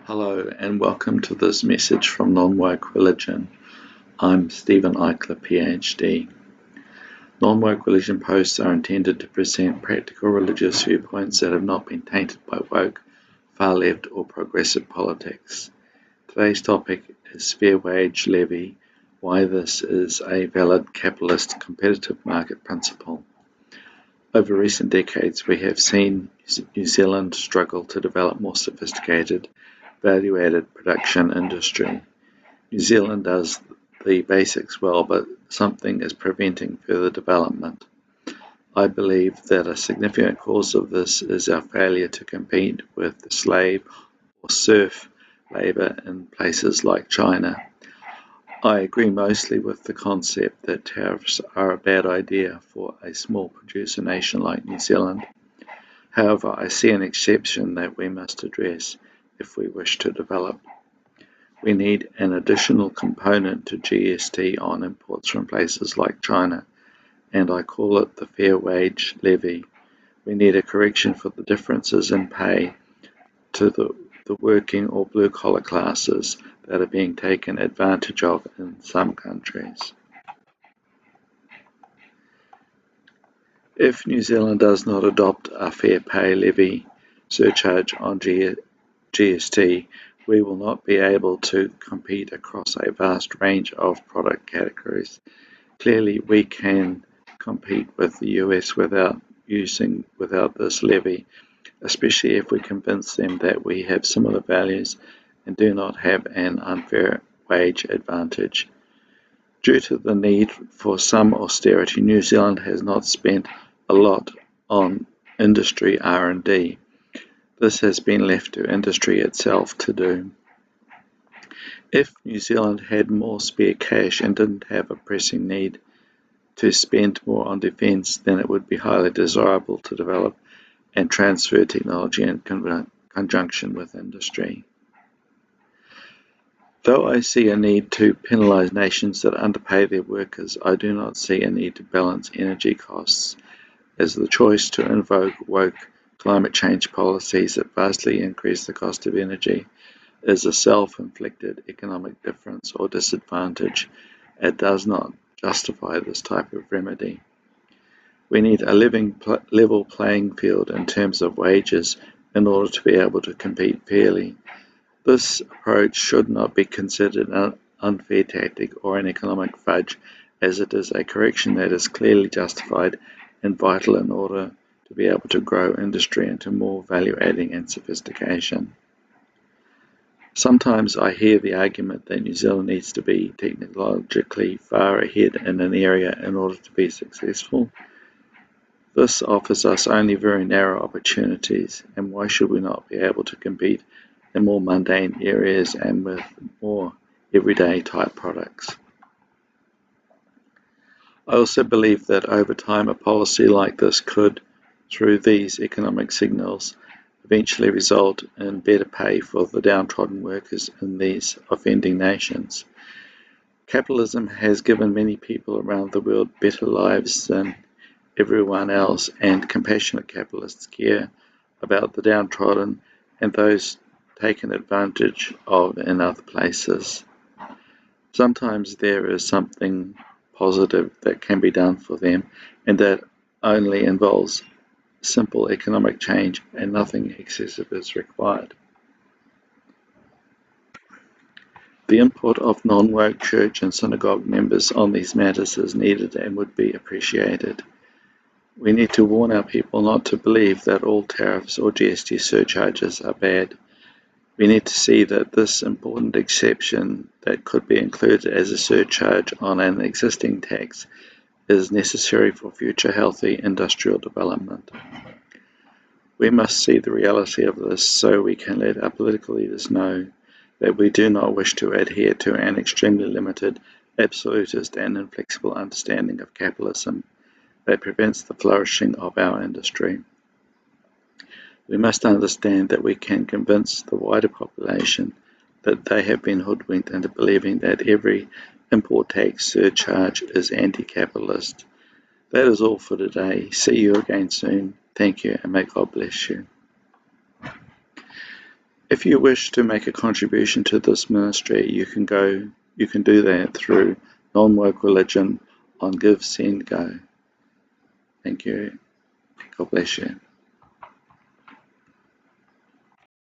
Hello and welcome to this message from Non-Woke Religion. I'm Stephen Eichler, PhD. Non-Woke Religion posts are intended to present practical religious viewpoints that have not been tainted by woke, far-left or progressive politics. Today's topic is fair wage levy, why this is a valid capitalist competitive market principle. Over recent decades, we have seen New Zealand struggle to develop more sophisticated, value-added production industry. New Zealand does the basics well, but something is preventing further development. I believe that a significant cause of this is our failure to compete with the slave or serf labour in places like China. I agree mostly with the concept that tariffs are a bad idea for a small producer nation like New Zealand. However, I see an exception that we must address if we wish to develop. We need an additional component to GST on imports from places like China, and I call it the fair wage levy. We need a correction for the differences in pay to the working or blue-collar classes that are being taken advantage of in some countries. If New Zealand does not adopt a fair pay levy surcharge on GST, we will not be able to compete across a vast range of product categories. Clearly, we can compete with the US without this levy, especially if we convince them that we have similar values and do not have an unfair wage advantage. Due to the need for some austerity, New Zealand has not spent a lot on industry R&D. This has been left to industry itself to do. If New Zealand had more spare cash and didn't have a pressing need to spend more on defence, then it would be highly desirable to develop and transfer technology in conjunction with industry. Though I see a need to penalise nations that underpay their workers, I do not see a need to balance energy costs, as the choice to invoke woke climate change policies that vastly increase the cost of energy is a self-inflicted economic difference or disadvantage. It does not justify this type of remedy. We need a level playing field in terms of wages in order to be able to compete fairly. This approach should not be considered an unfair tactic or an economic fudge, as it is a correction that is clearly justified and vital in order to be able to grow industry into more value-adding and sophistication. Sometimes I hear the argument that New Zealand needs to be technologically far ahead in an area in order to be successful. This offers us only very narrow opportunities, and why should we not be able to compete in more mundane areas and with more everyday type products? I also believe that over time a policy like this could, through these economic signals, eventually result in better pay for the downtrodden workers in these offending nations. Capitalism has given many people around the world better lives than everyone else, and compassionate capitalists care about the downtrodden and those taken advantage of in other places. Sometimes there is something positive that can be done for them, and that only involves simple economic change and nothing excessive is required. The input of non-woke church and synagogue members on these matters is needed and would be appreciated. We need to warn our people not to believe that all tariffs or GST surcharges are bad. We need to see that this important exception that could be included as a surcharge on an existing tax is necessary for future healthy industrial development. We must see the reality of this so we can let our political leaders know that we do not wish to adhere to an extremely limited, absolutist and inflexible understanding of capitalism that prevents the flourishing of our industry. We must understand that we can convince the wider population that they have been hoodwinked into believing that every import tax surcharge is anti-capitalist. That is all for today. See you again soon. Thank you, and may God bless you. If you wish to make a contribution to this ministry, you can do that through Non-Woke Religion on Give, Send, Go. Thank you. God bless you.